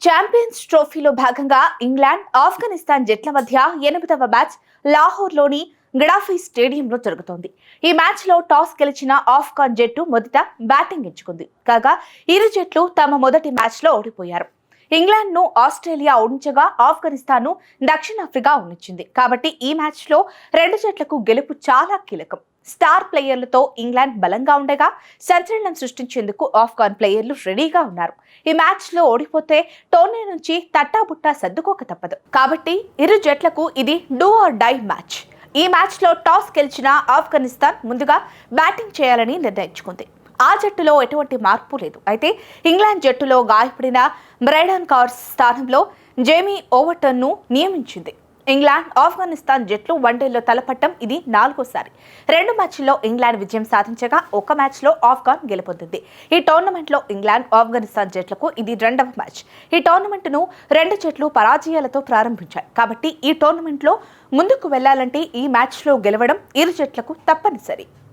Champions ట్రోఫీలో భాగంగా England, Afghanistan జట్ల మధ్య 8వ మ్యాచ్ లాహోర్లోని గడాఫీ స్టేడియంలో జరుగుతోంది. ఈ మ్యాచ్లో టాస్ గెలిచిన ఆఫ్ఘాన్ జట్టు మొదట బ్యాటింగ్ ఎంచుకుంది. కాగా ఇరు జట్లు తమ మొదటి మ్యాచ్లో ఓడిపోయారు. ఇంగ్లాండ్ను ఆస్ట్రేలియా ఓడించగా ఆఫ్ఘనిస్తాన్ను దక్షిణాఫ్రికా ఓడించింది. కాబట్టి ఈ మ్యాచ్లో రెండు జట్లకు గెలుపు చాలా కీలకం. స్టార్ ప్లేయర్లతో ఇంగ్లాండ్ బలంగా ఉండగా సంచలనం సృష్టించేందుకు ఆఫ్ఘాన్ ప్లేయర్లు రెడీగా ఉన్నారు. ఈ మ్యాచ్లో ఓడిపోతే టోర్నీ నుంచి తట్టాబుట్టా సర్దుకోక తప్పదు. కాబట్టి ఇరు జట్లకు ఇది డూ ఆర్ డై మ్యాచ్. ఈ మ్యాచ్లో టాస్ గెలిచిన ఆఫ్ఘనిస్తాన్ ముందుగా బ్యాటింగ్ చేయాలని నిర్ణయించుకుంది. ఆ జట్టులో ఎటువంటి మార్పు లేదు. అయితే ఇంగ్లాండ్ జట్టులో గాయపడిన బ్రైడన్ కార్స్ స్థానంలో జేమీ ఓవర్టన్ను నియమించింది. ఇంగ్లాండ్, ఆఫ్ఘనిస్తాన్ జట్లు వన్డేల్లో తలపట్టం ఇది 4వసారి. 2 మ్యాచ్ల్లో ఇంగ్లాండ్ విజయం సాధించగా ఒక మ్యాచ్లో ఆఫ్ఘాన్ గెలుపొందింది. ఈ టోర్నమెంట్లో ఇంగ్లాండ్, ఆఫ్ఘనిస్తాన్ జట్లకు ఇది 2వ మ్యాచ్. ఈ టోర్నమెంట్ను రెండు జట్లు పరాజయాలతో ప్రారంభించాయి. కాబట్టి ఈ టోర్నమెంట్లో ముందుకు వెళ్లాలంటే ఈ మ్యాచ్లో గెలవడం ఇరు జట్లకు తప్పనిసరి.